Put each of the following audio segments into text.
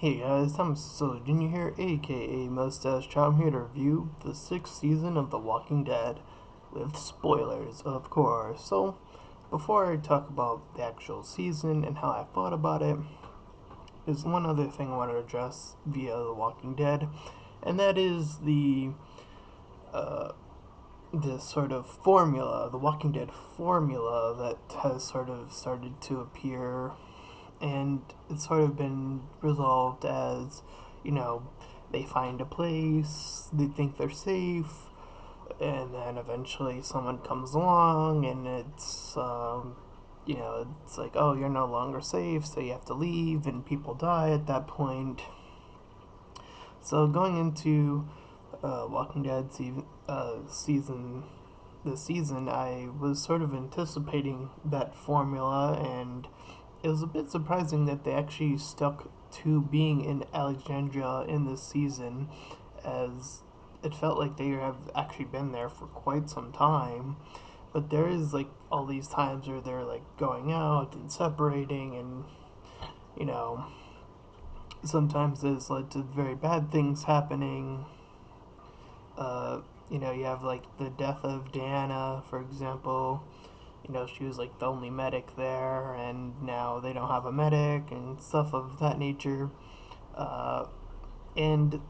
Hey guys, I'm Solo Jr. here, aka Mustached. I'm here to review the 6th season of The Walking Dead, with spoilers, of course. So, before I talk about the actual season and how I thought about it, there's one other thing I want to address via The Walking Dead, and that is uh, the sort of formula, the Walking Dead formula that has sort of started to appear, and it's sort of been resolved as, you know, they find a place, they think they're safe, and then eventually someone comes along and it's like, oh, you're no longer safe, so you have to leave, and people die at that point. So going into Walking Dead season this season, I was sort of anticipating that formula, and it was a bit surprising that they actually stuck to being in Alexandria in this season, as it felt like they have actually been there for quite some time. But there is like all these times where they're like going out and separating, and you know, sometimes it's led to very bad things happening. Uh, you have like the death of Diana, for example. She was like the only medic there, and now they don't have a medic and stuff of that nature. Uh, and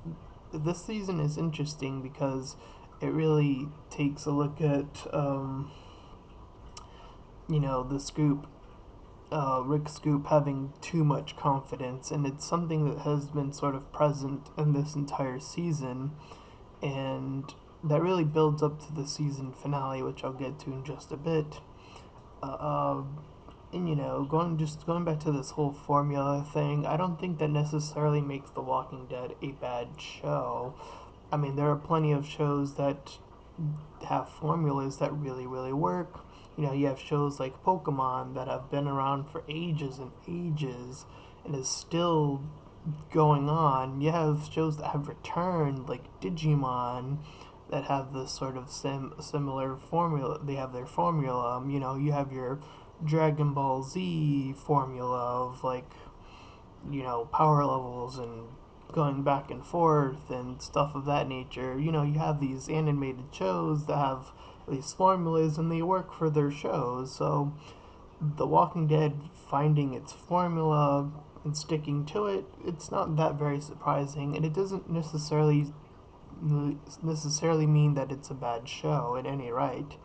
this season is interesting because it really takes a look at, the Scoop, Rick Scoop having too much confidence, and it's something that has been sort of present in this entire season, and that really builds up to the season finale, which I'll get to in just a bit. Uh, and going back to this whole formula thing, I don't think that necessarily makes The Walking Dead a bad show. I mean, there are plenty of shows that have formulas that really, really work. You have shows like Pokemon that have been around for ages and ages and is still going on. You have shows that have returned, like Digimon, that have this sort of similar formula. They have their formula. You have your Dragon Ball Z formula of like, power levels and going back and forth and stuff of that nature. You have these animated shows that have these formulas and they work for their shows. So, The Walking Dead finding its formula and sticking to it, it's not that very surprising, and it doesn't necessarily mean that it's a bad show in any right.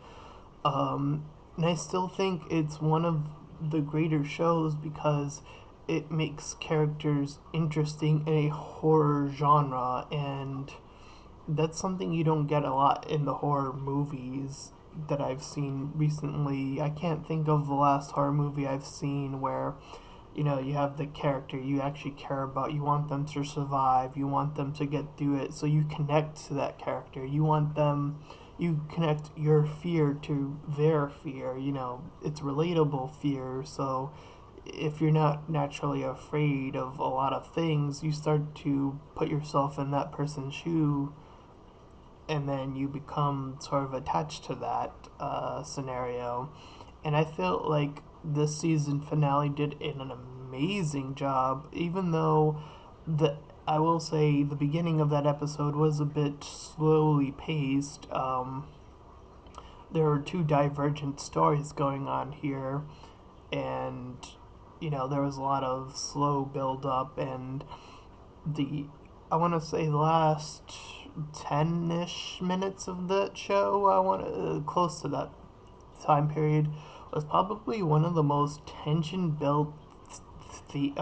Um, and I still think it's one of the greater shows because it makes characters interesting in a horror genre, and that's something you don't get a lot in the horror movies that I've seen recently. I can't think of the last horror movie I've seen where you have the character you actually care about, you want them to survive, you want them to get through it, so you connect to that character, you connect your fear to their fear. It's relatable fear, so if you're not naturally afraid of a lot of things, you start to put yourself in that person's shoe, and then you become sort of attached to that scenario. And I feel like this season finale did an amazing job, even though the I will say the beginning of that episode was a bit slowly paced. There were two divergent stories going on here, and there was a lot of slow build up, and the I want to say the last 10-ish minutes of that show, I want close to that time period, was probably one of the most tension built the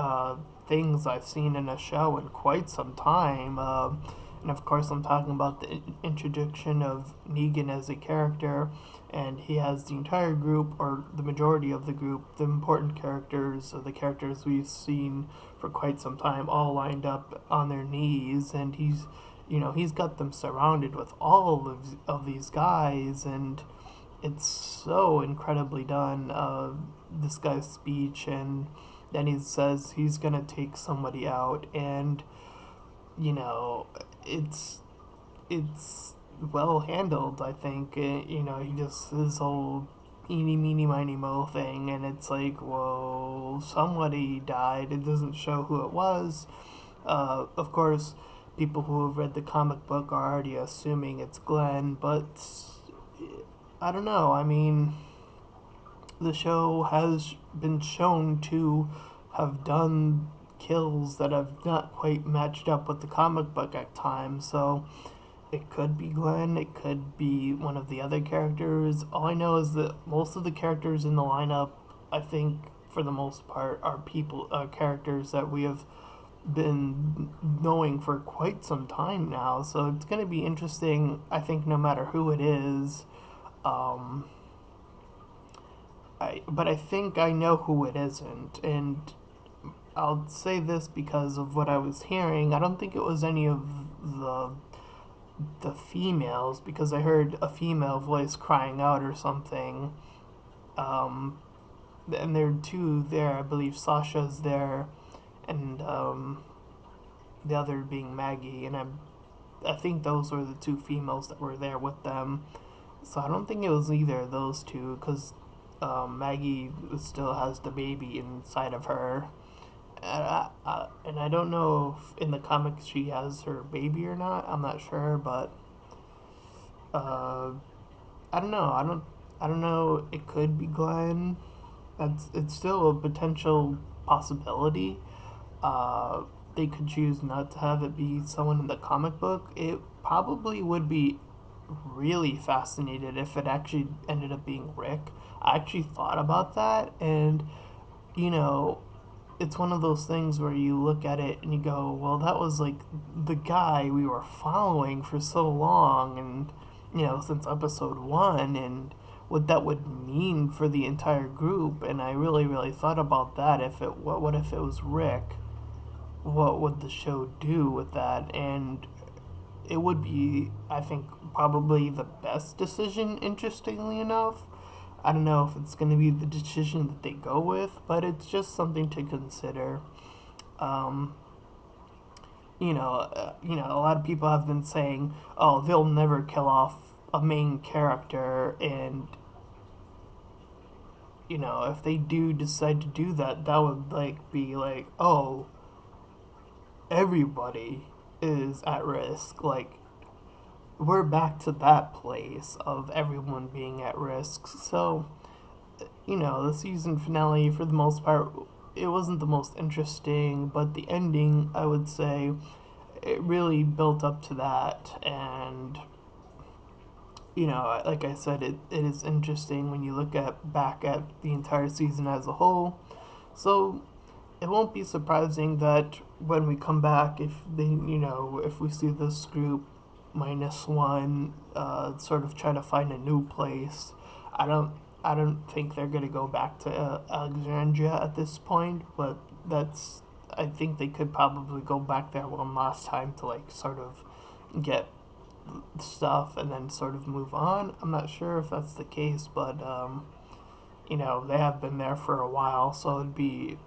things I've seen in a show in quite some time. And of course, I'm talking about the introduction of Negan as a character, and he has the entire group, or the majority of the group, the important characters, or the characters we've seen for quite some time, all lined up on their knees, and he's got them surrounded with all of these guys, and it's so incredibly done. This guy's speech, and then he says he's gonna take somebody out, and you know, it's it's well handled. I think he just his whole eeny meeny miny mo thing, and it's like, whoa, somebody died. It doesn't show who it was, Of course, people who have read the comic book are already assuming it's Glenn, but I don't know. I mean, the show has been shown to have done kills that have not quite matched up with the comic book at times, so it could be Glenn, it could be one of the other characters. All I know is that most of the characters in the lineup, I think, for the most part, are characters that we have been knowing for quite some time now. So it's going to be interesting, I think, no matter who it is. Um, but I think I know who it isn't, and I'll say this because of what I was hearing. I don't think it was any of the the females because I heard a female voice crying out or something. Um, and there are two there. I believe Sasha's there, and the other being Maggie. And I think those were the two females that were there with them. So I don't think it was either of those two because Maggie still has the baby inside of her. And I don't know if in the comics she has her baby or not. I'm not sure, but uh, I don't know. I don't know. It could be Glenn. It's still a potential possibility. Uh, they could choose not to have it be someone in the comic book. It probably would be really fascinated if it actually ended up being Rick. I actually thought about that, and you know, it's one of those things where you look at it and you go, well, that was like the guy we were following for so long, and since episode one, and what that would mean for the entire group. And I really, really thought about that. If it what if it was Rick? What would the show do with that? And it would be, I think, probably the best decision. Interestingly enough, I don't know if it's going to be the decision that they go with, but it's just something to consider. Um, a lot of people have been saying, "Oh, they'll never kill off a main character," and if they do decide to do that, that would be like, "Oh, everybody is at risk." Like we're back to that place of everyone being at risk. So the season finale, for the most part, it wasn't the most interesting, but the ending, I would say, it really built up to that. And, like I said, it is interesting when you look at back at the entire season as a whole. So it won't be surprising that when we come back, if we see this group -1, sort of try to find a new place. I don't, I don't think they're gonna go back to Alexandria at this point, but I think they could probably go back there one last time to sort of get stuff and then sort of move on. I'm not sure if that's the case, but they have been there for a while, so it'd be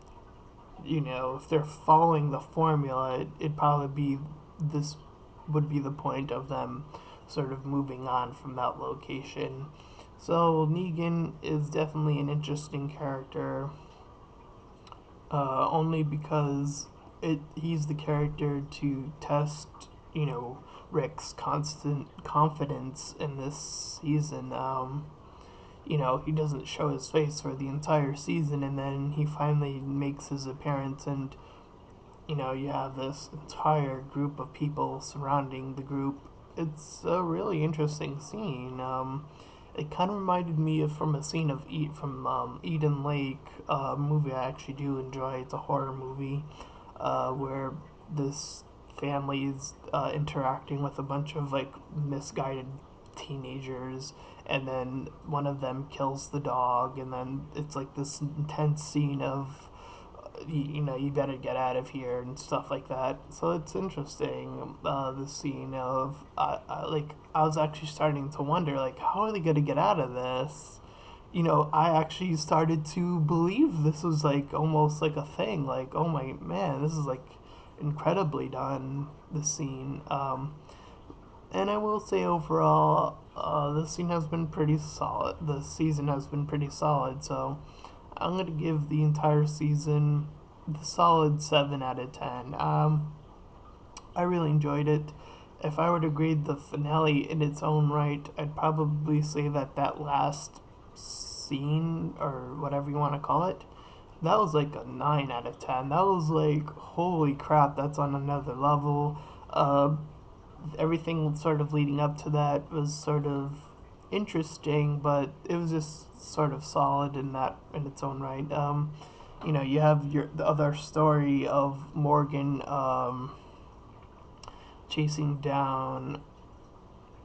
if they're following the formula, it'd probably be this would be the point of them sort of moving on from that location. So Negan is definitely an interesting character, only because he's the character to test, Rick's constant confidence in this season. He doesn't show his face for the entire season, and then he finally makes his appearance, and you have this entire group of people surrounding the group. It's a really interesting scene. It kind of reminded me of from a scene of from Eden Lake, a movie I actually do enjoy. It's a horror movie where this family is interacting with a bunch of misguided teenagers, and then one of them kills the dog, and then it's like this intense scene of you better get out of here and stuff like that. So it's interesting, the scene of I was actually starting to wonder, how are they gonna get out of this. I actually started to believe this was almost like a thing, oh my man, this is incredibly done, the scene. And I will say overall, this scene has been pretty solid. The season has been pretty solid, so I'm gonna give the entire season the solid 7 out of 10. I really enjoyed it. If I were to grade the finale in its own right, I'd probably say that that last scene, or whatever you want to call it, that was like a 9 out of 10. That was like, holy crap, that's on another level. Uh, Everything sort of leading up to that was sort of interesting, but it was just sort of solid in that in its own right. You have the other story of Morgan chasing down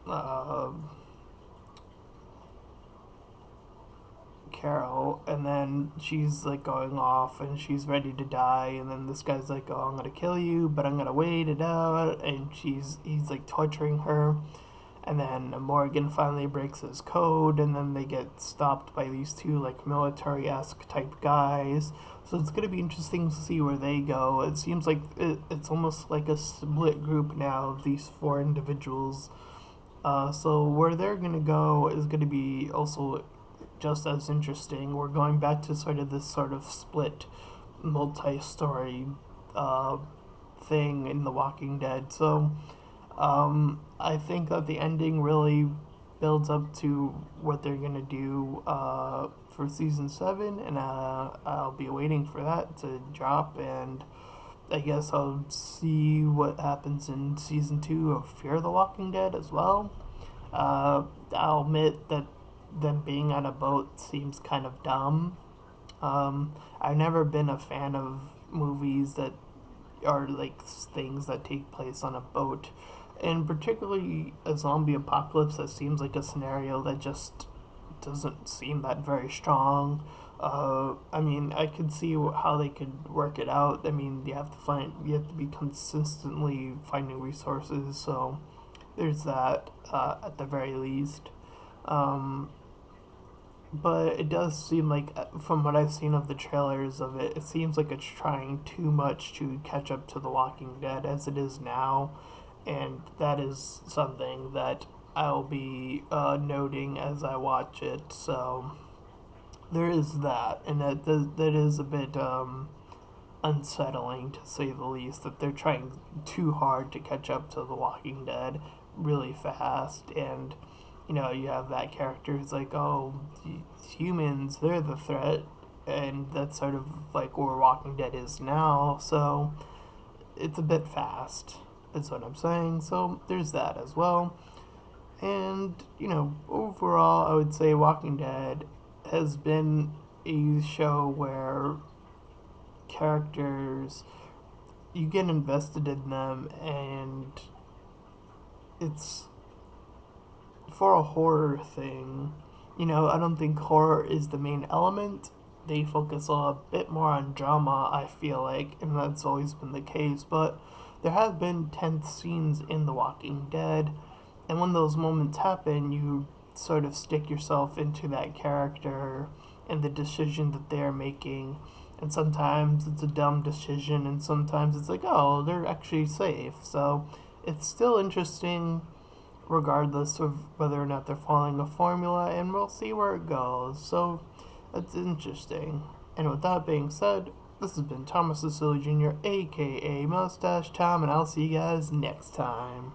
uh, Carol, and then she's like going off and she's ready to die, and then this guy's like, "Oh, I'm gonna kill you, but I'm gonna wait it out," and he's like torturing her, and then Morgan finally breaks his code, and then they get stopped by these two like military-esque type guys. So it's gonna be interesting to see where they go. It seems like it's almost like a split group now of these four individuals. So where they're gonna go is gonna be also just as interesting. We're going back to sort of this sort of split, multi-story uh, thing in The Walking Dead. So I think that the ending really builds up to what they're gonna do for season 7, and I'll be waiting for that to drop. And I guess I'll see what happens in season 2 of Fear the Walking Dead as well. I'll admit that them being on a boat seems kind of dumb. I've never been a fan of movies that are like things that take place on a boat, and particularly a zombie apocalypse. That seems like a scenario that just doesn't seem that very strong. I mean, I could see how they could work it out. I mean, you have to be consistently finding resources, so there's that at the very least. Um, but it does seem like, from what I've seen of the trailers of it, it seems like it's trying too much to catch up to The Walking Dead as it is now, and that is something that I'll be noting as I watch it. So there is that, and that is a bit unsettling to say the least. That they're trying too hard to catch up to The Walking Dead really fast, and you have that character who's like, oh, humans, they're the threat, and that's sort of like where Walking Dead is now. So it's a bit fast, is what I'm saying. So there's that as well. And overall, I would say Walking Dead has been a show where characters, you get invested in them, and it's for a horror thing. I don't think horror is the main element. They focus a bit more on drama, I feel like, and that's always been the case. But there have been tense scenes in The Walking Dead, and when those moments happen, you sort of stick yourself into that character and the decision that they're making. And sometimes it's a dumb decision, and sometimes it's like, oh, they're actually safe. So it's still interesting regardless of whether or not they're following a formula, and we'll see where it goes. So that's interesting. And with that being said, this has been Thomas Cecily Jr., aka Mustache Tom, and I'll see you guys next time.